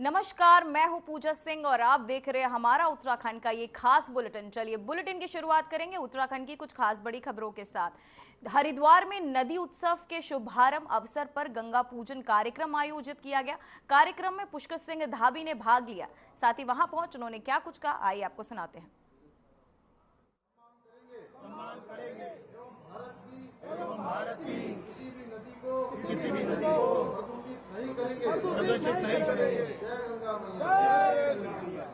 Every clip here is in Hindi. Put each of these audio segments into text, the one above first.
नमस्कार, मैं हूं पूजा सिंह और आप देख रहे हैं हमारा उत्तराखंड का ये खास बुलेटिन। चलिए बुलेटिन की शुरुआत करेंगे उत्तराखंड की कुछ खास बड़ी खबरों के साथ। हरिद्वार में नदी उत्सव के शुभारंभ अवसर पर गंगा पूजन कार्यक्रम आयोजित किया गया। कार्यक्रम में पुष्कर सिंह धामी ने भाग लिया। साथ ही वहां पहुंच उन्होंने क्या कुछ कहा, आइए आपको सुनाते हैं। भारत की किसी भी नदी को प्रदूषित नहीं करेंगे। जय गंगा मैया।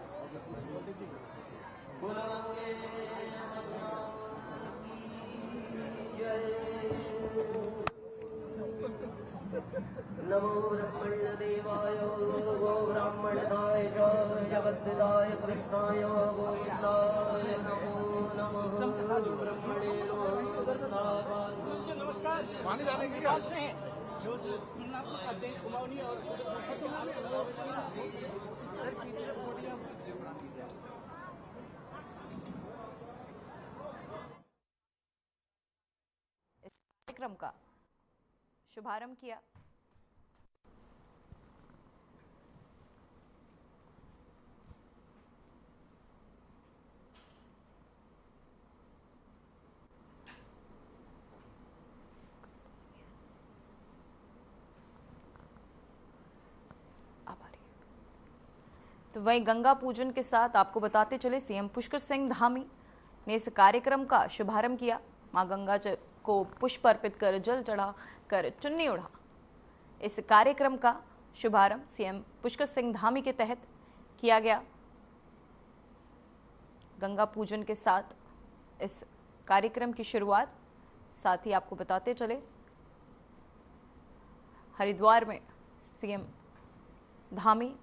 नमो ब्रह्मण्यदेवाय गो ब्राह्मणदाय च जगद्दाय कृष्णाय गोविन्दाय नमो नमः। ब्रह्मणे नमस्कार। पानी जाने की क्या इस कार्यक्रम का शुभारंभ किया। तो वहीं गंगा पूजन के साथ आपको बताते चले सीएम पुष्कर सिंह धामी ने इस कार्यक्रम का शुभारंभ किया। मां गंगा को पुष्प अर्पित कर जल चढ़ा कर चुन्नी उड़ा। इस कार्यक्रम का शुभारंभ सीएम पुष्कर सिंह धामी के तहत किया गया। गंगा पूजन के साथ इस कार्यक्रम की शुरुआत, साथ ही आपको बताते चले हरिद्वार में सीएम धामी।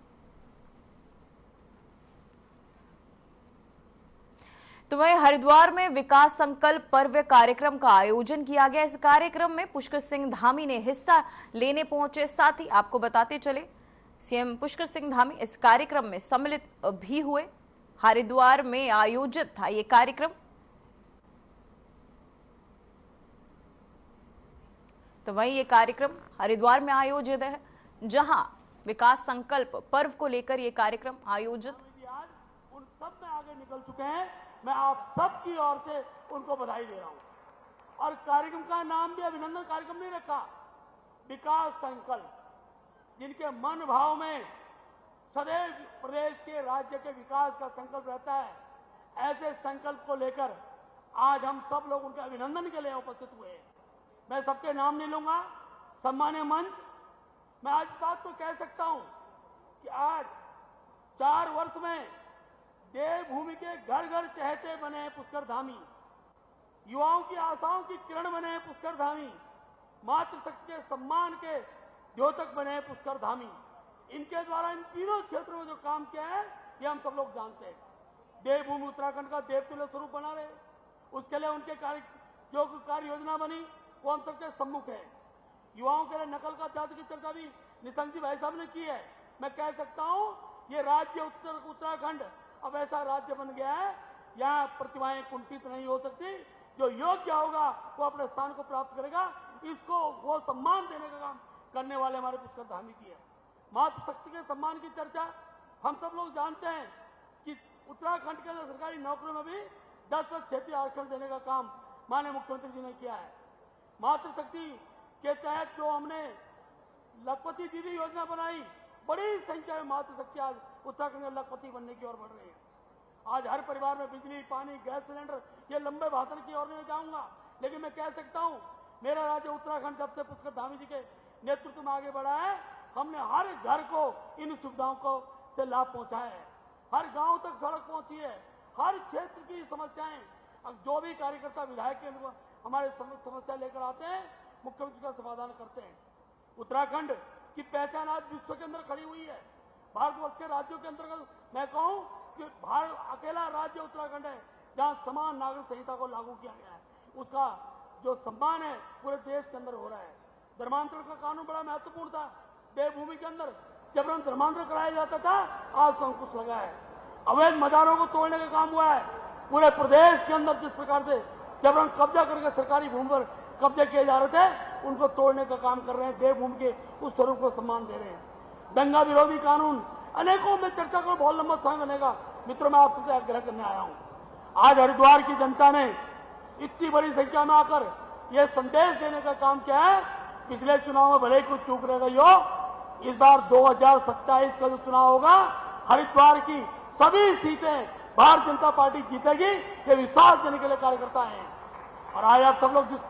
तो वहीं हरिद्वार में विकास संकल्प पर्व कार्यक्रम का आयोजन किया गया। इस कार्यक्रम में पुष्कर सिंह धामी ने हिस्सा लेने पहुंचे। साथ ही आपको बताते चले सीएम पुष्कर सिंह धामी इस कार्यक्रम में सम्मिलित भी हुए। हरिद्वार में आयोजित था ये कार्यक्रम। तो वहीं ये कार्यक्रम हरिद्वार में आयोजित है, जहां विकास संकल्प पर्व को लेकर ये कार्यक्रम आयोजित। उन सब में आगे निकल चुके हैं। मैं आप सबकी ओर से उनको बधाई दे रहा हूं। और कार्यक्रम का नाम भी अभिनंदन कार्यक्रम नहीं रखा, विकास संकल्प। जिनके मन भाव में सदैव प्रदेश के राज्य के विकास का संकल्प रहता है, ऐसे संकल्प को लेकर आज हम सब लोग उनके अभिनंदन के लिए उपस्थित हुए हैं। मैं सबके नाम नहीं लूंगा, सम्मान्य मंच। मैं आज बात तो कह सकता हूं कि आज 4 वर्ष में देवभूमि के घर घर चहेते बने हैं पुष्कर धामी, युवाओं की आशाओं की किरण बने हैं पुष्कर धामी, मातृशक्ति के सम्मान के द्योतक बने हैं पुष्कर धामी। इनके द्वारा इन तीनों क्षेत्रों में जो काम किया है ये हम सब लोग जानते हैं। देवभूमि उत्तराखंड का देवतुल्य स्वरूप बना रहे, उसके लिए उनके जो कार्य योजना बनी वो हम सबके सम्मुख है। युवाओं के लिए नकल का जाति की चर्चा भी निशंक जी भाई साहब ने की है। मैं कह सकता हूं ये राज्य उत्तराखंड अब ऐसा राज्य बन गया है, यहाँ प्रतिभाएं कुंठित नहीं हो सकती। जो योग्य होगा वो अपने स्थान को प्राप्त करेगा। इसको वो सम्मान देने का काम करने वाले हमारे पुष्कर धामी की है। मातृशक्ति के सम्मान की चर्चा हम सब लोग जानते हैं कि उत्तराखंड के अंदर सरकारी नौकरियों में भी 10% आरक्षण देने का काम माननीय मुख्यमंत्री जी ने किया है। मातृशक्ति के तहत जो हमने लखपति दीदी योजना बनाई, बड़ी संख्या में मातृशक्ति आज उत्तराखंड में लखपति बनने की ओर बढ़ रही है। आज हर परिवार में बिजली, पानी, गैस सिलेंडर, ये लंबे भाषण की ओर नहीं जाऊंगा, लेकिन मैं कह सकता हूं मेरा राज्य उत्तराखंड जब से पुष्कर धामी जी के नेतृत्व में आगे बढ़ा है, हमने हर घर को इन सुविधाओं को से लाभ पहुंचाया है। हर गांव तक सड़क पहुंची है। हर क्षेत्र की समस्याएं अब जो भी कार्यकर्ता विधायक हमारे समस्या लेकर आते हैं, मुख्यमंत्री का समाधान करते हैं। उत्तराखंड की पहचान आज विश्व के अंदर खड़ी हुई है। भारतवर्ष के राज्यों के अंतर्गत मैं कहूं कि भारत अकेला राज्य उत्तराखंड है जहां समान नागरिक संहिता को लागू किया गया है। उसका जो सम्मान है पूरे देश के अंदर हो रहा है। धर्मांतरण का कानून बड़ा महत्वपूर्ण था। देवभूमि के अंदर जबरन धर्मांतरण कराया जाता था, आज तो अंकुश लगा है। अवैध मजारों को तोड़ने का काम हुआ है। पूरे प्रदेश के अंदर जिस प्रकार से जबरन कब्जा करके सरकारी भूमि पर कब्जे किए जा रहे थे, उनको तोड़ने का काम कर रहे हैं। देवभूमि के उस स्वरूप को सम्मान दे रहे हैं। दंगा विरोधी कानून अनेकों में चर्चा को बहुत लंबा समय बनेगा। मित्रों, मैं आपसे आग्रह करने आया हूं। आज हरिद्वार की जनता ने इतनी बड़ी संख्या में आकर यह संदेश देने का काम किया है। पिछले चुनाव में भले ही कुछ चूक रह गई हो, इस बार 2027 का जो चुनाव होगा, हरिद्वार की सभी सीटें भारतीय जनता पार्टी जीतेगी। ये विश्वास देने के लिए कार्यकर्ता हैं। और आज आप सब लोग जिस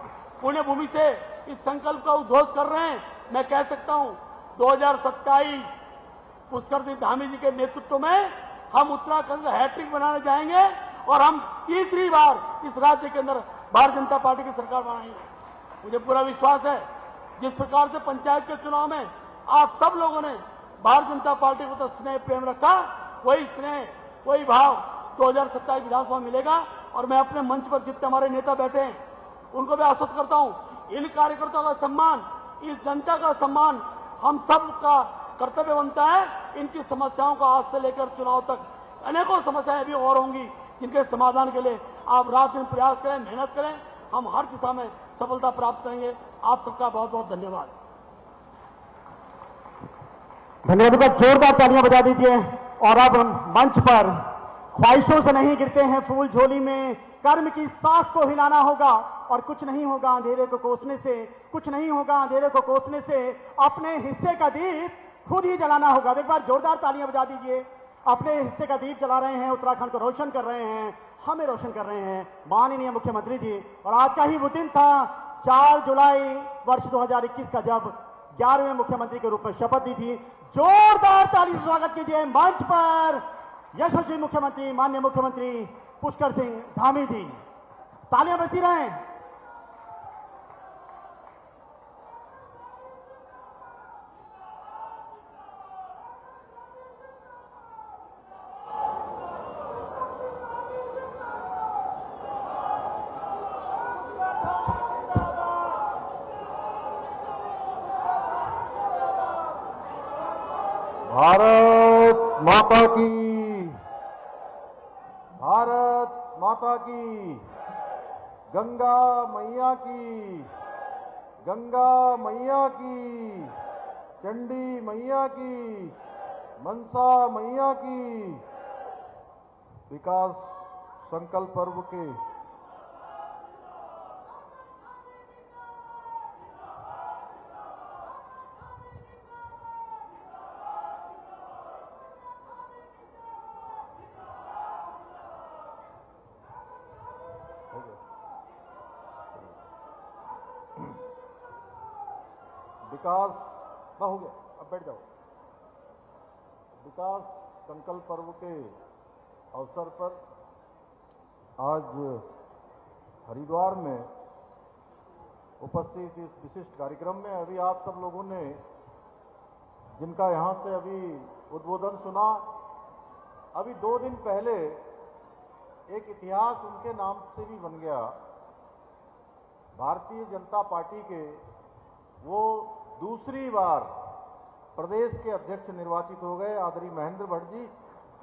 पुण्य भूमि से इस संकल्प का उद्घोष कर रहे हैं, मैं कह सकता हूं 2027 पुष्कर सिंह धामी जी के नेतृत्व में हम उत्तराखंड का हैट्रिक बनाने जाएंगे और हम तीसरी बार इस राज्य के अंदर भारतीय जनता पार्टी की सरकार बनाएंगे। मुझे पूरा विश्वास है, जिस प्रकार से पंचायत के चुनाव में आप सब लोगों ने भारतीय जनता पार्टी को तो स्नेह प्रेम रखा, वही स्नेह वही भाव 2027 विधानसभा मिलेगा। और मैं अपने मंच पर जितने हमारे नेता बैठे हैं उनको भी आश्वस्त करता हूं, इन कार्यकर्ताओं का सम्मान, इस जनता का सम्मान हम सब का कर्तव्य बनता है। इनकी समस्याओं को आज से लेकर चुनाव तक अनेकों समस्याएं अभी और होंगी, जिनके समाधान के लिए आप रात दिन प्रयास करें, मेहनत करें, हम हर दिशा में सफलता प्राप्त करेंगे। आप सबका बहुत बहुत धन्यवाद। धन्यवाद का जोरदार तालियां बजा दीजिए। और अब मंच पर ख्वाहिशों से नहीं गिरते हैं फूल झोली में, कर्म की सांस को हिलाना होगा और कुछ नहीं होगा अंधेरे को कोसने से, कुछ नहीं होगा अंधेरे को कोसने से, अपने हिस्से का दीप खुद ही जलाना होगा। एक बार जोरदार तालियां बजा दीजिए। अपने हिस्से का दीप जला रहे हैं, उत्तराखंड को रोशन कर रहे हैं, हमें रोशन कर रहे हैं माननीय मुख्यमंत्री जी। और आज का ही वो दिन था 4 जुलाई वर्ष 2021 का, जब 11वें मुख्यमंत्री के रूप में शपथ ली थी। जोरदार ताली से स्वागत कीजिए मंच पर यशस्वी मुख्यमंत्री, माननीय मुख्यमंत्री पुष्कर सिंह धामी जी। तालियां बजती रहें। भारत माता की, भारत माता की, गंगा मैया की, गंगा मैया की, चंडी मैया की, मनसा मैया की। विकास संकल्प पर्व के विकास हो गया, अब बैठ जाओ। विकास संकल्प पर्व के अवसर पर आज हरिद्वार में उपस्थित इस विशिष्ट कार्यक्रम में अभी आप सब लोगों ने जिनका यहाँ से अभी उद्बोधन सुना, अभी 2 दिन पहले एक इतिहास उनके नाम से भी बन गया। भारतीय जनता पार्टी के वो दूसरी बार प्रदेश के अध्यक्ष निर्वाचित हो गए, आदरणीय महेंद्र भट्ट जी।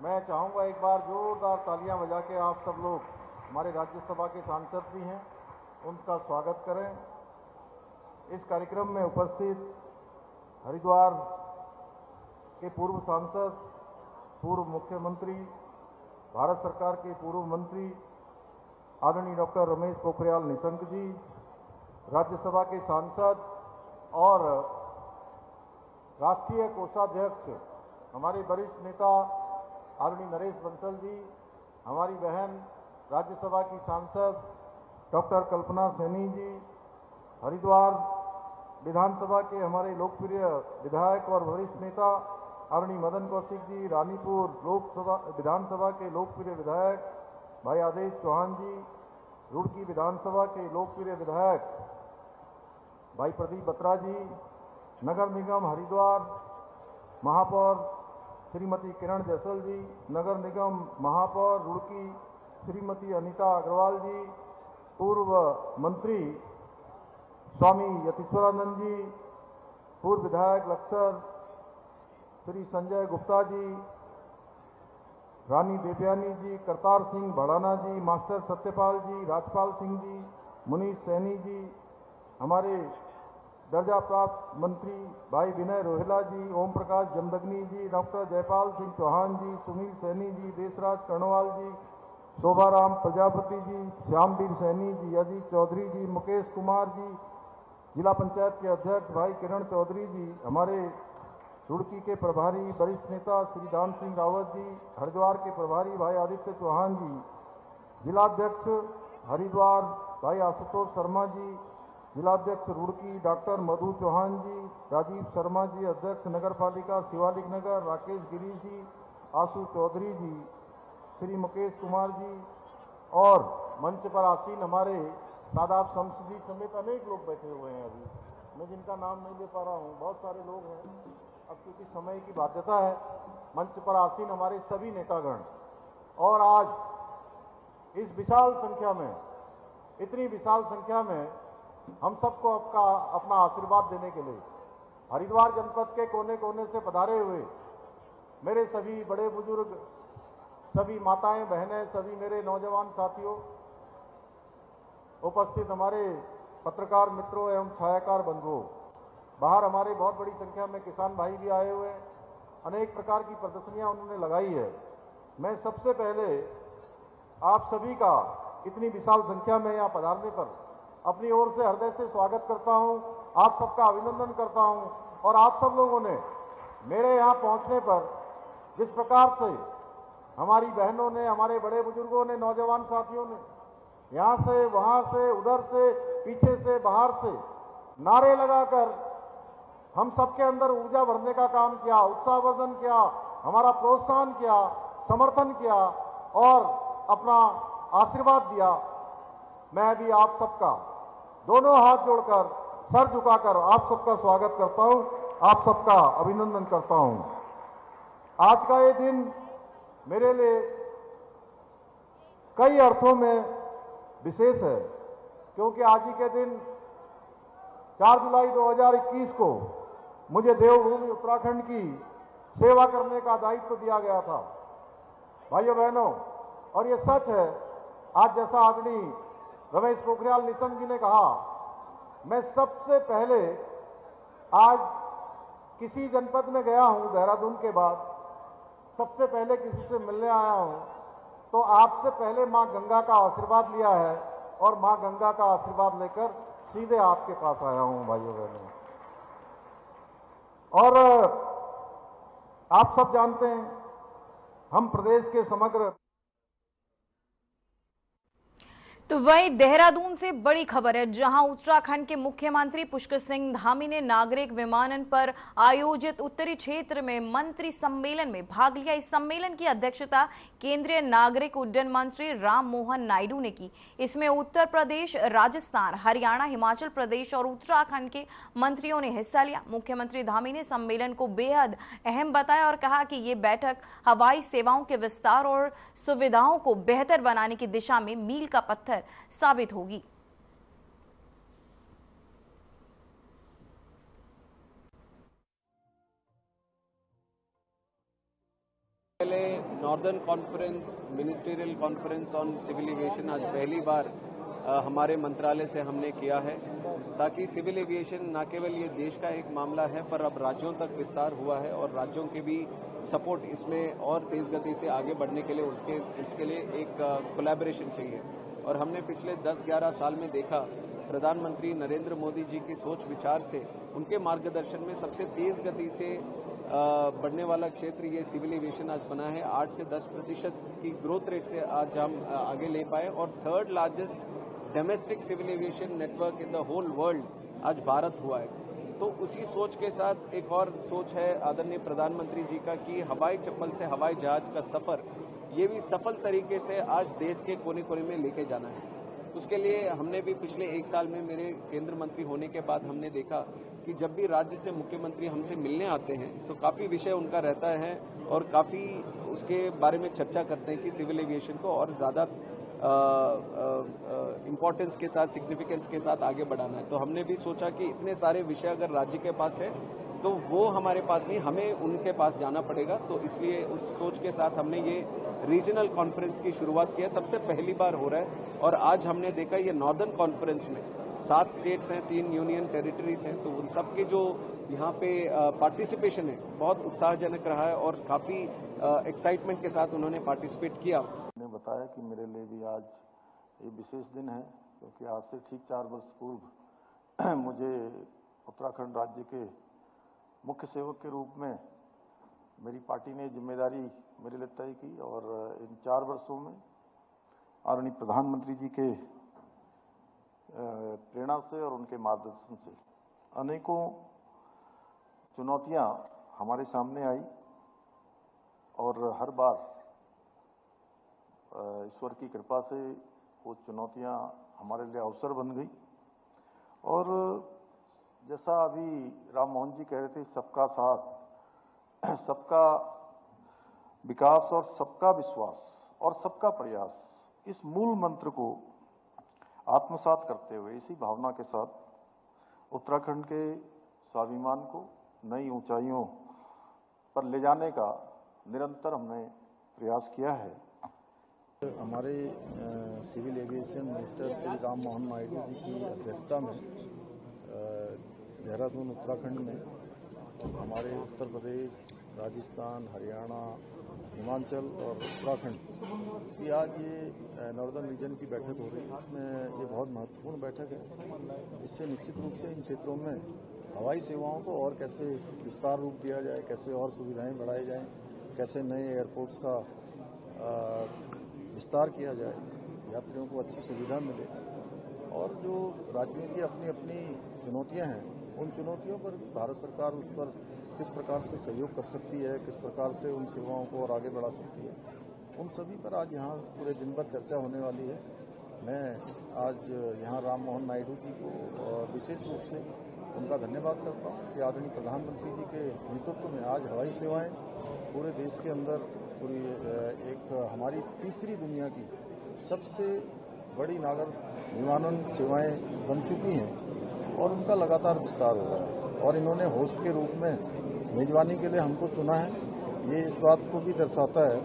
मैं चाहूंगा एक बार जोरदार तालियां बजा के आप सब लोग, हमारे राज्यसभा के सांसद भी हैं, उनका स्वागत करें। इस कार्यक्रम में उपस्थित हरिद्वार के पूर्व सांसद, पूर्व मुख्यमंत्री, भारत सरकार के पूर्व मंत्री आदरणीय डॉक्टर रमेश पोखरियाल निशंक जी, राज्यसभा के सांसद और राष्ट्रीय कोषाध्यक्ष हमारे वरिष्ठ नेता आदरणीय नरेश बंसल जी, हमारी बहन राज्यसभा की सांसद डॉक्टर कल्पना सैनी जी, हरिद्वार विधानसभा के हमारे लोकप्रिय विधायक और वरिष्ठ नेता आदरणीय मदन कौशिक जी, रानीपुर लोकसभा विधानसभा के लोकप्रिय विधायक भाई आदेश चौहान जी, रुड़की विधानसभा के लोकप्रिय विधायक भाई प्रदीप बत्रा जी, नगर निगम हरिद्वार महापौर श्रीमती किरण जैसल जी, नगर निगम महापौर रुड़की श्रीमती अनीता अग्रवाल जी, पूर्व मंत्री स्वामी यतीश्वरानंद जी, पूर्व विधायक लक्सर श्री संजय गुप्ता जी, रानी देवयानी जी, करतार सिंह भड़ाना जी, मास्टर सत्यपाल जी, राजपाल सिंह जी, मुनीष सैनी जी, हमारे दर्जा प्राप्त मंत्री भाई विनय रोहेला जी, ओम प्रकाश जमदग्नि जी, डॉक्टर जयपाल सिंह चौहान जी, सुनील सैनी जी, देशराज कर्णवाल जी, शोभाराम प्रजापति जी, श्यामवीर सैनी जी, अजीत चौधरी जी, मुकेश कुमार जी, जिला पंचायत के अध्यक्ष भाई किरण चौधरी जी, हमारे रुड़की के प्रभारी वरिष्ठ नेता श्री दान सिंह रावत जी, हरिद्वार के प्रभारी भाई आदित्य चौहान जी, जिलाध्यक्ष हरिद्वार भाई आशुतोष शर्मा जी, जिलाध्यक्ष रुड़की डॉक्टर मधु चौहान जी, राजीव शर्मा जी, अध्यक्ष नगर पालिका शिवालिक नगर राकेश गिरी जी, आशु चौधरी जी, श्री मुकेश कुमार जी और मंच पर आसीन हमारे सादाब शम्स जी समेत अनेक लोग बैठे हुए हैं। अभी मैं जिनका नाम नहीं ले पा रहा हूँ, बहुत सारे लोग हैं, अब क्योंकि समय की बाध्यता है। मंच पर आसीन हमारे सभी नेतागण और आज इस विशाल संख्या में, इतनी विशाल संख्या में हम सबको अपना आशीर्वाद देने के लिए हरिद्वार जनपद के कोने कोने से पधारे हुए मेरे सभी बड़े बुजुर्ग, सभी माताएं बहनें, सभी मेरे नौजवान साथियों, उपस्थित हमारे पत्रकार मित्रों एवं छायाकार बंधुओं, बाहर हमारे बहुत बड़ी संख्या में किसान भाई भी आए हुए हैं, अनेक प्रकार की प्रदर्शनियां उन्होंने लगाई है। मैं सबसे पहले आप सभी का इतनी विशाल संख्या में यहाँ पधारने पर अपनी ओर से हृदय से स्वागत करता हूँ, आप सबका अभिनंदन करता हूँ और आप सब लोगों ने मेरे यहाँ पहुँचने पर जिस प्रकार से हमारी बहनों ने, हमारे बड़े बुजुर्गों ने, नौजवान साथियों ने यहाँ से, वहाँ से, उधर से, पीछे से, बाहर से नारे लगाकर हम सबके अंदर ऊर्जा भरने का काम किया, उत्साहवर्धन किया, हमारा प्रोत्साहन किया, समर्थन किया और अपना आशीर्वाद दिया। मैं भी आप सबका दोनों हाथ जोड़कर, सर झुकाकर आप सबका स्वागत करता हूं, आप सबका अभिनंदन करता हूं। आज का ये दिन मेरे लिए कई अर्थों में विशेष है, क्योंकि आज ही के दिन 4 जुलाई 2021 को मुझे देवभूमि उत्तराखंड की सेवा करने का दायित्व दिया गया था। भाइयों बहनों, और ये सच है, आज जैसा आदरणीय रमेश पोखरियाल निशंक जी ने कहा, मैं सबसे पहले आज किसी जनपद में गया हूं देहरादून के बाद, सबसे पहले किसी से मिलने आया हूं तो आपसे पहले मां गंगा का आशीर्वाद लिया है और मां गंगा का आशीर्वाद लेकर सीधे आपके पास आया हूं भाइयों बहनों। और आप सब जानते हैं, हम प्रदेश के समग्र तो वहीं देहरादून से बड़ी खबर है, जहां उत्तराखंड के मुख्यमंत्री पुष्कर सिंह धामी ने नागरिक विमानन पर आयोजित उत्तरी क्षेत्र में मंत्री सम्मेलन में भाग लिया। इस सम्मेलन की अध्यक्षता केंद्रीय नागरिक उड्डयन मंत्री राम मोहन नायडू ने की। इसमें उत्तर प्रदेश, राजस्थान, हरियाणा, हिमाचल प्रदेश और उत्तराखंड के मंत्रियों ने हिस्सा लिया। मुख्यमंत्री धामी ने सम्मेलन को बेहद अहम बताया और कहा कि ये बैठक हवाई सेवाओं के विस्तार और सुविधाओं को बेहतर बनाने की दिशा में मील का पत्थर साबित होगी। पहले northern conference, ministerial conference on civil aviation आज पहली बार हमारे मंत्रालय से हमने किया है, ताकि सिविल एविएशन न केवल ये देश का एक मामला है, पर अब राज्यों तक विस्तार हुआ है और राज्यों के भी सपोर्ट इसमें और तेज गति से आगे बढ़ने के लिए उसके लिए एक कोलैबोरेशन चाहिए। और हमने पिछले 10-11 साल में देखा, प्रधानमंत्री नरेंद्र मोदी जी की सोच विचार से, उनके मार्गदर्शन में सबसे तेज गति से बढ़ने वाला क्षेत्र ये सिविल एविएशन आज बना है। 8 से 10% की ग्रोथ रेट से आज हम आगे ले पाए और 3rd largest domestic civil aviation network in the whole world आज भारत हुआ है। तो उसी सोच के साथ एक और सोच है आदरणीय प्रधानमंत्री जी का कि हवाई चप्पल से हवाई जहाज का सफर, ये भी सफल तरीके से आज देश के कोने कोने में लेके जाना है। उसके लिए हमने भी पिछले 1 साल में, मेरे केंद्र मंत्री होने के बाद हमने देखा कि जब भी राज्य से मुख्यमंत्री हमसे मिलने आते हैं तो काफ़ी विषय उनका रहता है और काफ़ी उसके बारे में चर्चा करते हैं कि सिविल एविएशन को और ज़्यादा इम्पोर्टेंस के साथ, सिग्निफिकेंस के साथ आगे बढ़ाना है। तो हमने भी सोचा कि इतने सारे विषय अगर राज्य के पास है तो वो हमारे पास नहीं, हमें उनके पास जाना पड़ेगा। तो इसलिए उस सोच के साथ हमने ये रीजनल कॉन्फ्रेंस की शुरुआत की है, सबसे पहली बार हो रहा है। और आज हमने देखा ये नॉर्दर्न कॉन्फ्रेंस में 7 स्टेट्स हैं, 3 यूनियन टेरिटरीज हैं, तो उन सब के जो यहाँ पे पार्टिसिपेशन है बहुत उत्साहजनक रहा है और काफ़ी एक्साइटमेंट के साथ उन्होंने पार्टिसिपेट किया। उन्होंने बताया कि मेरे लिए भी आज ये विशेष दिन है, क्योंकि आज से ठीक 4 वर्ष पूर्व मुझे उत्तराखंड राज्य के मुख्य सेवक के रूप में मेरी पार्टी ने जिम्मेदारी मेरे लिए तय की और इन 4 वर्षों में आदरणीय प्रधानमंत्री जी के प्रेरणा से और उनके मार्गदर्शन से अनेकों चुनौतियां हमारे सामने आई और हर बार ईश्वर की कृपा से वो चुनौतियां हमारे लिए अवसर बन गई। और जैसा अभी राम मोहन जी कह रहे थे, सबका साथ, सबका विकास और सबका विश्वास और सबका प्रयास, इस मूल मंत्र को आत्मसात करते हुए, इसी भावना के साथ उत्तराखंड के स्वाभिमान को नई ऊंचाइयों पर ले जाने का निरंतर हमने प्रयास किया है। हमारे civil aviation minister Shri Ram Mohan Naidu ji की अध्यक्षता में देहरादून उत्तराखंड में हमारे उत्तर प्रदेश, राजस्थान, हरियाणा, हिमाचल और उत्तराखंड की आज ये नॉर्दर्न रीजन की बैठक हो रही है। इसमें ये बहुत महत्वपूर्ण बैठक है। इससे निश्चित रूप से इन क्षेत्रों में हवाई सेवाओं को और कैसे विस्तार रूप दिया जाए, कैसे और सुविधाएं बढ़ाई जाएं, कैसे नए एयरपोर्ट्स का विस्तार किया जाए, यात्रियों को अच्छी सुविधा मिले, और जो राज्यों की अपनी अपनी चुनौतियां हैं, उन चुनौतियों पर भारत सरकार उस पर किस प्रकार से सहयोग कर सकती है, किस प्रकार से उन सेवाओं को और आगे बढ़ा सकती है, उन सभी पर आज यहाँ पूरे दिन भर चर्चा होने वाली है। मैं आज यहाँ राम मोहन नायडू जी को विशेष रूप से उनका धन्यवाद करता हूँ कि आदरणीय प्रधानमंत्री जी के नेतृत्व में आज हवाई सेवाएं पूरे देश के अंदर पूरी एक हमारी तीसरी दुनिया की सबसे बड़ी नागर विमानन सेवाएं बन चुकी हैं और उनका लगातार विस्तार हो रहा है। और इन्होंने होस्ट के रूप में मेजबानी के लिए हमको चुना है। ये इस बात को भी दर्शाता है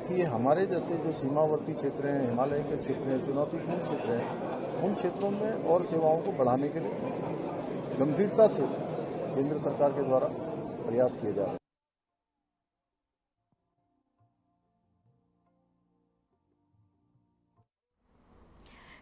कि हमारे जैसे जो सीमावर्ती क्षेत्र हैं, हिमालय के क्षेत्र हैं, चुनौतीपूर्ण क्षेत्र हैं, उन क्षेत्रों में और सेवाओं को बढ़ाने के लिए गंभीरता से केंद्र सरकार के द्वारा प्रयास किए जा रहे हैं।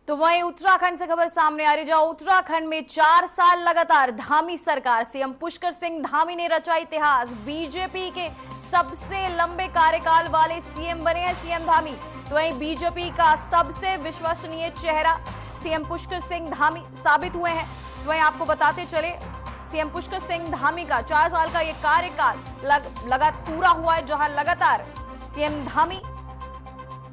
तो वहीं उत्तराखंड से खबर सामने आ रही, जहां उत्तराखंड में 4 साल लगातार धामी सरकार, सीएम पुष्कर सिंह धामी ने रचा इतिहास। बीजेपी के सबसे लंबे कार्यकाल वाले सीएम बने हैं सीएम धामी। तो वहीं बीजेपी का सबसे विश्वसनीय चेहरा सीएम पुष्कर सिंह धामी साबित हुए हैं। तो वहीं आपको बताते चले, सीएम पुष्कर सिंह धामी का 4 साल का ये कार्यकाल पूरा हुआ है, जहां लगातार सीएम धामी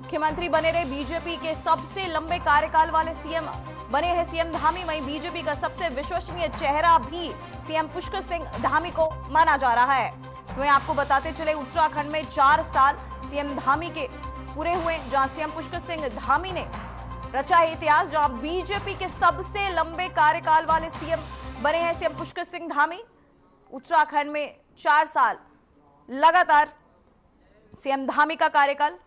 मुख्यमंत्री बने रहे। बीजेपी के सबसे लंबे कार्यकाल वाले सीएम बने हैं सीएम धामी। वहीं बीजेपी का सबसे विश्वसनीय चेहरा भी सीएम पुष्कर सिंह धामी को माना जा रहा है। तो आपको बताते चले, उत्तराखंड में 4 साल सीएम धामी के पूरे हुए, जहां सीएम पुष्कर सिंह धामी ने रचा है इतिहास, जहां बीजेपी के सबसे लंबे कार्यकाल वाले सीएम बने हैं सीएम पुष्कर सिंह धामी। उत्तराखंड में 4 साल लगातार सीएम धामी का कार्यकाल।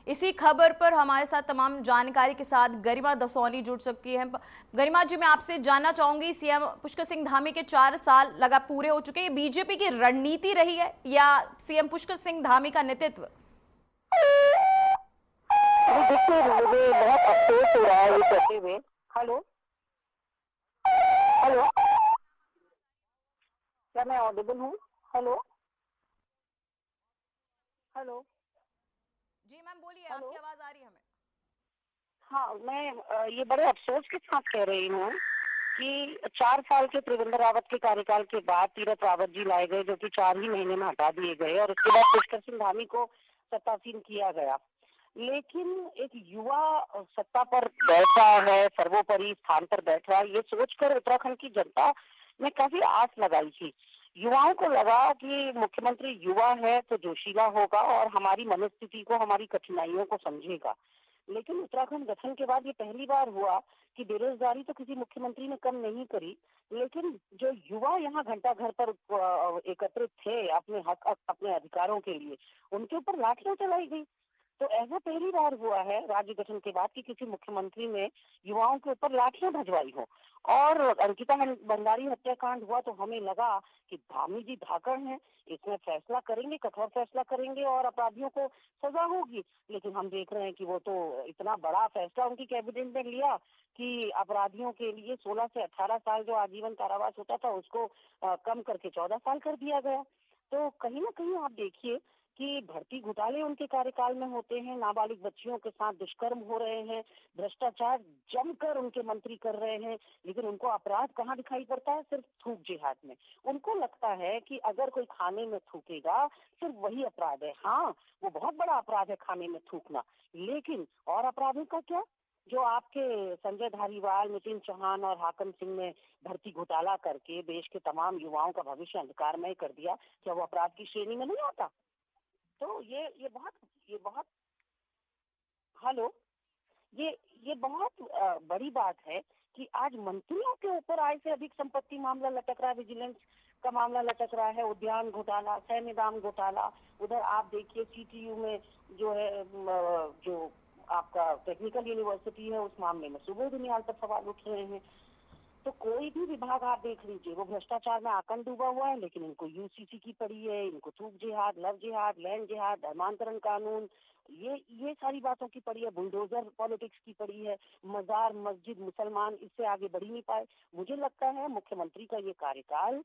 इसी खबर पर हमारे साथ तमाम जानकारी के साथ गरिमा दसौनी जुड़ चुकी है। गरिमा जी, मैं आपसे जानना चाहूंगी, सीएम पुष्कर सिंह धामी के 4 साल लगा पूरे हो चुके हैं, ये बीजेपी की रणनीति रही है या सीएम पुष्कर सिंह धामी का नेतृत्व? देखिए, मुझे बहुत अफसोस हो रहा है ये कहते हुए। हेलो हेलो, क्या मैं ऑडिबल हूँ? हेलो हेलो जी मैम बोलिए, आपकी आवाज आ रही है हमें। हाँ, मैं ये बड़े अफसोस के साथ कह रही हूँ कि 4 साल के त्रिवेंद्र रावत के कार्यकाल के बाद तीरथ रावत जी लाए गए, जो कि 4 ही महीने में हटा दिए गए, और उसके बाद पुष्कर सिंह धामी को सत्तासीन किया गया। लेकिन एक युवा सत्ता पर बैठा है, सर्वोपरि स्थान पर बैठा है, ये सोचकर उत्तराखंड की जनता ने काफी आस लगाई थी। युवाओं को लगा कि मुख्यमंत्री युवा है तो जोशीला होगा और हमारी मनस्थिति को, हमारी कठिनाइयों को समझेगा। लेकिन उत्तराखंड गठन के बाद ये पहली बार हुआ कि बेरोजगारी तो किसी मुख्यमंत्री ने कम नहीं करी, लेकिन जो युवा यहाँ घंटा घर पर एकत्रित थे अपने हक अपने अधिकारों के लिए, उनके ऊपर लाठियां चलाई गई। तो ऐसा पहली बार हुआ है राज्य गठन के बाद कि किसी मुख्यमंत्री ने युवाओं के ऊपर लाठियां भजवाई हो। और अंकिता भंडारी हत्याकांड हुआ तो हमें लगा कि धामी जी धाकड़ हैं, इसमें फैसला करेंगे, कठोर फैसला करेंगे और अपराधियों को सजा होगी। लेकिन हम देख रहे हैं कि वो तो इतना बड़ा फैसला उनकी कैबिनेट ने लिया कि अपराधियों के लिए 16 से 18 साल जो आजीवन कारावास होता था उसको कम करके 14 साल कर दिया गया। तो कहीं ना कहीं आप देखिए कि भर्ती घोटाले उनके कार्यकाल में होते हैं, नाबालिग बच्चियों के साथ दुष्कर्म हो रहे हैं, भ्रष्टाचार जमकर उनके मंत्री कर रहे हैं, लेकिन उनको अपराध कहाँ दिखाई पड़ता है? सिर्फ थूक जिहाद में। उनको लगता है कि अगर कोई खाने में थूकेगा सिर्फ वही अपराध है। हाँ, वो बहुत बड़ा अपराध है खाने में थूकना, लेकिन और अपराधों का क्या? जो आपके संजय धारीवाल, नितिन चौहान और हाकम सिंह ने भर्ती घोटाला करके देश के तमाम युवाओं का भविष्य अंधकारमय कर दिया, क्या वो अपराध की श्रेणी में नहीं आता? तो ये बहुत हेलो ये बहुत बड़ी बात है कि आज मंत्रियों के ऊपर आय से अधिक संपत्ति मामला लटक रहा है, विजिलेंस का मामला लटक रहा है, उद्यान घोटाला, सैन्य दाम घोटाला। उधर आप देखिए सीटीयू में जो है जो आपका टेक्निकल यूनिवर्सिटी है उस मामले में सुबोध उनियाल पर सवाल उठ रहे हैं। तो कोई भी विभाग आप देख लीजिए वो भ्रष्टाचार में आकंठ डूबा हुआ है, लेकिन इनको यूसीसी की पड़ी है, इनको थूक जिहाद, लव जिहाद, लैंड जिहाद, धर्मांतरण कानून, ये सारी बातों की पड़ी है, बुलडोजर पॉलिटिक्स की पड़ी है, मजार मस्जिद मुसलमान, इससे आगे बढ़ ही नहीं पाए। मुझे लगता है मुख्यमंत्री का ये कार्यकाल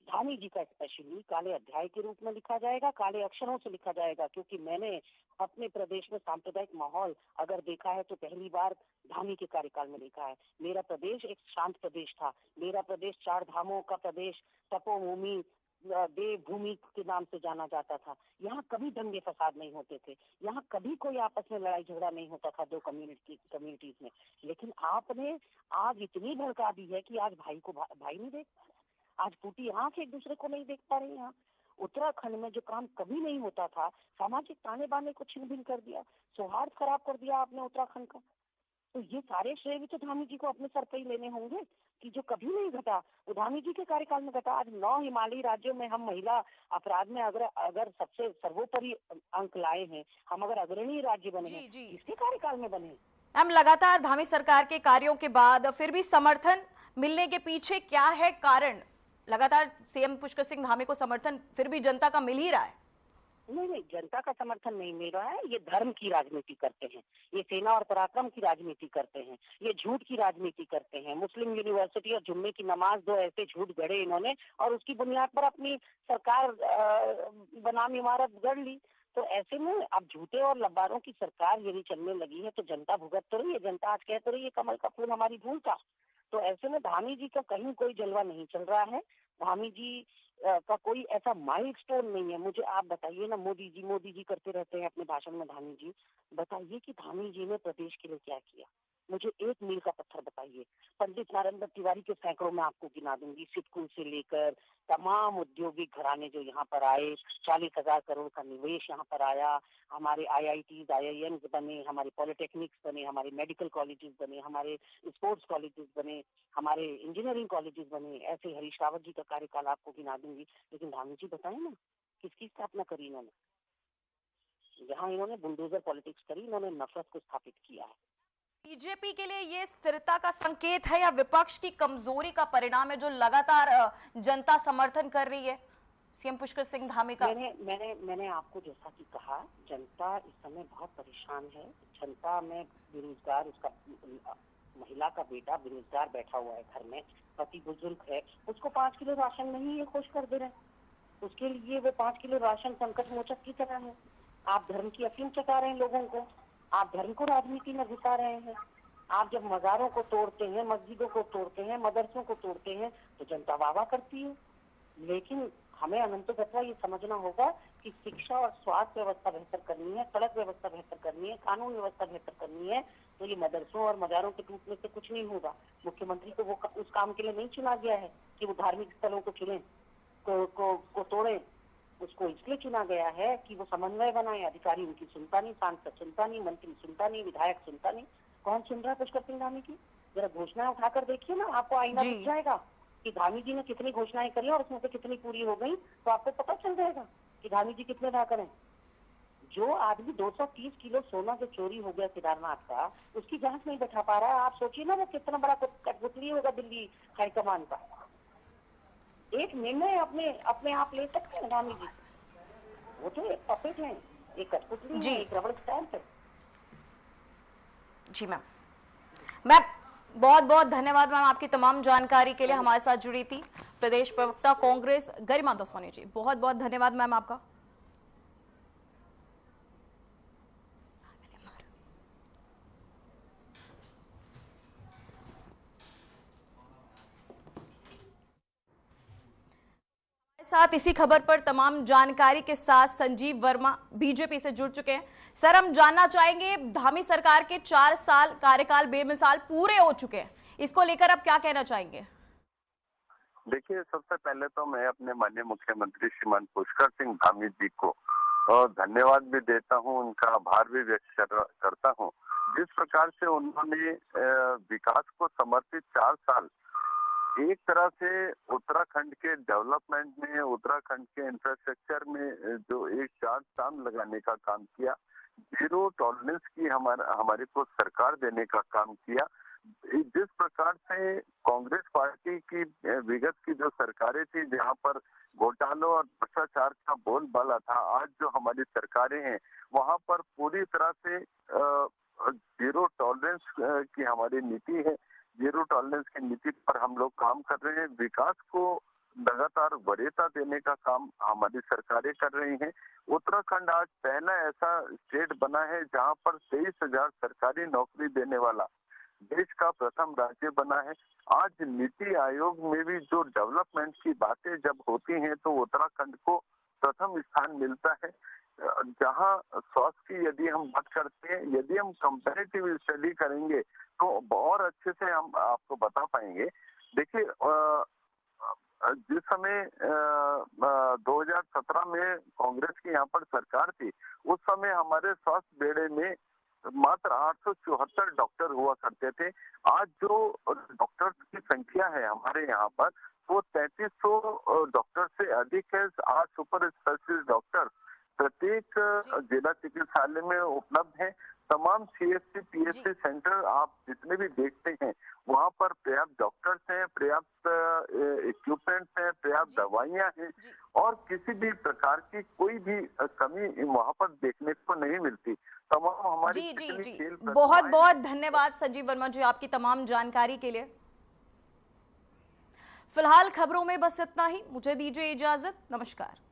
धामी जी का स्पेशली काले अध्याय के रूप में लिखा जाएगा, काले अक्षरों से लिखा जाएगा, क्योंकि मैंने अपने प्रदेश में सांप्रदायिक माहौल अगर देखा है तो पहली बार धामी के कार्यकाल में देखा है। मेरा प्रदेश एक शांत प्रदेश था, मेरा प्रदेश 4 धामों का प्रदेश, तपोभूमि, देवभूमि के नाम से जाना जाता था। यहाँ कभी दंगे फसाद नहीं होते थे, यहाँ कभी कोई आपस में लड़ाई झगड़ा नहीं होता था दो कम्युनिटीज में। लेकिन आपने आज इतनी भड़का दी है कि आज भाई को भाई नहीं देख पा रहे, आज फूटी आंख एक दूसरे को नहीं देख पा रहे। यहाँ उत्तराखंड में जो काम कभी नहीं होता था, सामाजिक ताने बाने को छिन भिन कर दिया, सौहार्द खराब कर दिया आपने उत्तराखंड का। तो ये सारे श्रेय भी तो धामी जी को अपने सर पे ही लेने होंगे कि जो कभी नहीं घटा वो धामी जी के कार्यकाल में घटा। आज 9 हिमालयी राज्यों में हम महिला अपराध में अगर सबसे सर्वोपरि अंक लाए हैं, हम अगर अग्रणी राज्य बने हैं, किसके कार्यकाल में बने? हम लगातार धामी सरकार के कार्यों के बाद फिर भी समर्थन मिलने के पीछे क्या है कारण? लगातार सीएम पुष्कर सिंह धामी को समर्थन फिर भी जनता का मिल ही रहा है। नहीं, जनता का समर्थन नहीं मिल रहा है। ये धर्म की राजनीति करते हैं, ये सेना और पराक्रम की राजनीति करते हैं, ये झूठ की राजनीति करते हैं। मुस्लिम यूनिवर्सिटी और जुम्मे की नमाज 2 ऐसे झूठ गढ़े इन्होंने और उसकी बुनियाद पर अपनी सरकार बनाम इमारत गढ़ ली। तो ऐसे में अब झूठे और लब्बारों की सरकार यदि चलने लगी है तो जनता भुगत तो रही है। जनता आज कह तो रही है कमल का फूल हमारी भूल था। तो ऐसे में धामी जी का कहीं कोई जलवा नहीं चल रहा है। धामी जी का कोई ऐसा माइलस्टोन नहीं है। मुझे आप बताइए ना, मोदी जी करते रहते हैं अपने भाषण में, धामी जी बताइए कि धामी जी ने प्रदेश के लिए क्या किया। मुझे एक मील का पत्थर बताइए। पंडित नारायण दत्त तिवारी के सैकड़ों में आपको गिना दूंगी, सिडकुल से लेकर तमाम औद्योगिक घराने जो यहाँ पर आए, 40,000 करोड़ का निवेश यहाँ पर आया, हमारे IITs, IIMs बने, हमारे पॉलिटेक्निक्स बने, हमारे मेडिकल कॉलेजेस बने, हमारे स्पोर्ट्स कॉलेजेस बने, हमारे इंजीनियरिंग कॉलेजेस बने। ऐसे हरीश रावत जी का कार्यकाल आपको गिना दूंगी। लेकिन धामी जी बताए ना किसकी स्थापना करी इन्होंने? यहाँ इन्होंने बुलडोजर पॉलिटिक्स करी, इन्होंने नफरत को स्थापित किया है। बीजेपी के लिए ये स्थिरता का संकेत है या विपक्ष की कमजोरी का परिणाम है जो लगातार जनता समर्थन कर रही है सीएम पुष्कर सिंह धामी का? मैंने आपको जैसा कि कहा, जनता इस समय बहुत परेशान है। जनता में बेरोजगार, उसका महिला का बेटा बेरोजगार बैठा हुआ है घर में, पति बुजुर्ग है, उसको 5 किलो राशन नहीं ये खुश कर दे रहे हैं। उसके लिए वो 5 किलो राशन संकट मोचक की तरह है। आप धर्म की अफीम चटा रहे हैं लोगों को, आप धर्म को राजनीति में घुसा रहे हैं। आप जब मजारों को तोड़ते हैं, मस्जिदों को तोड़ते हैं, मदरसों को तोड़ते हैं तो जनता वाह वाह करती है। लेकिन हमें अनंत गत्वा ये समझना होगा कि शिक्षा और स्वास्थ्य व्यवस्था बेहतर करनी है, सड़क व्यवस्था बेहतर करनी है, कानून व्यवस्था बेहतर करनी है, तो ये मदरसों और मजारों के टूटने से कुछ नहीं होगा। मुख्यमंत्री को वो उस काम के लिए नहीं चुना गया है कि वो धार्मिक स्थलों को चुने, को तोड़े, उसको इसलिए चुना गया है कि वो समन्वय बनाए। अधिकारी उनकी सुनता नहीं, सांसद सुनता नहीं, मंत्री सुनता नहीं, विधायक सुनता नहीं। कौन सुन रहा है पुष्कर सिंह धामी की? जरा घोषणाएं उठाकर देखिए ना, आपको आईना दिख जाएगा कि धामी जी ने कितनी घोषणाएं करी और उसमें से कितनी पूरी हो गई, तो आपको पता चल जाएगा कि धामी जी कितने धाकर हैं। जो आदमी 230 किलो सोना जो चोरी हो गया केदारनाथ का, उसकी जांच नहीं बैठा पा रहा है। आप सोचिए ना वो कितना बड़ा कठपुतली होगा दिल्ली हाईकमान का। एक निर्णय अपने आप ले सकते हैं धामी जी? वो तो एक पपेट है, एक कठपुतली है, एक रबड़ स्टैंप है। जी मैम, बहुत बहुत धन्यवाद मैम आपकी तमाम जानकारी के लिए। हमारे साथ जुड़ी थी प्रदेश प्रवक्ता कांग्रेस गरिमा दसवानी जी। बहुत बहुत धन्यवाद मैम आपका। साथ इसी खबर पर तमाम जानकारी के साथ संजीव वर्मा बीजेपी से जुड़ चुके हैं। सर, हम जानना चाहेंगे, धामी सरकार के 4 साल कार्यकाल बेमिसाल पूरे हो चुके हैं, इसको लेकर आप क्या कहना चाहेंगे? देखिए, सबसे पहले तो मैं अपने माननीय मुख्यमंत्री श्रीमान पुष्कर सिंह धामी जी को धन्यवाद भी देता हूं, उनका आभार भी व्यक्त करता हूं। जिस प्रकार से उन्होंने विकास को समर्पित 4 साल एक तरह से उत्तराखंड के डेवलपमेंट में, उत्तराखंड के इंफ्रास्ट्रक्चर में जो एक चार चांद लगाने का काम किया, जीरो टॉलरेंस की हमारे को सरकार देने का काम किया। जिस प्रकार से कांग्रेस पार्टी की विगत की जो सरकारें थी, जहां पर घोटालों और भ्रष्टाचार का बोलबाला था, आज जो हमारी सरकारें हैं वहां पर पूरी तरह से जीरो टॉलरेंस की हमारी नीति है। जीरो टॉलरेंस की नीति पर हम लोग काम कर रहे हैं। विकास को लगातार वरीयता देने का काम हमारी सरकारें कर रही हैं। उत्तराखंड आज पहला ऐसा स्टेट बना है जहां पर 23,000 सरकारी नौकरी देने वाला देश का प्रथम राज्य बना है। आज नीति आयोग में भी जो डेवलपमेंट की बातें जब होती हैं तो उत्तराखंड को प्रथम स्थान मिलता है। जहां स्वास्थ्य की यदि हम बात करते हैं, यदि हम कंपैरेटिव स्टडी करेंगे तो और अच्छे से हम आपको बता पाएंगे। देखिए, जिस समय 2017 में कांग्रेस की यहाँ पर सरकार थी, उस समय हमारे स्वास्थ्य बेड़े में मात्र 874 डॉक्टर हुआ करते थे। आज जो डॉक्टर्स की संख्या है हमारे यहाँ पर, वो 3300 डॉक्टर से अधिक है। 8 सुपर स्पेशलिस्ट डॉक्टर प्रत्येक जिला चिकित्सालय में उपलब्ध है। तमाम CSC PSC सेंटर आप जितने भी देखते हैं वहाँ पर पर्याप्त डॉक्टर्स हैं, पर्याप्त इक्विपमेंट्स हैं, पर्याप्त दवाइयाँ हैं और किसी भी प्रकार की कोई भी कमी वहाँ पर देखने को नहीं मिलती। तमाम हमारी जी। बहुत बहुत धन्यवाद संजीव वर्मा जी आपकी तमाम जानकारी के लिए। फिलहाल खबरों में बस इतना ही, मुझे दीजिए इजाजत, नमस्कार।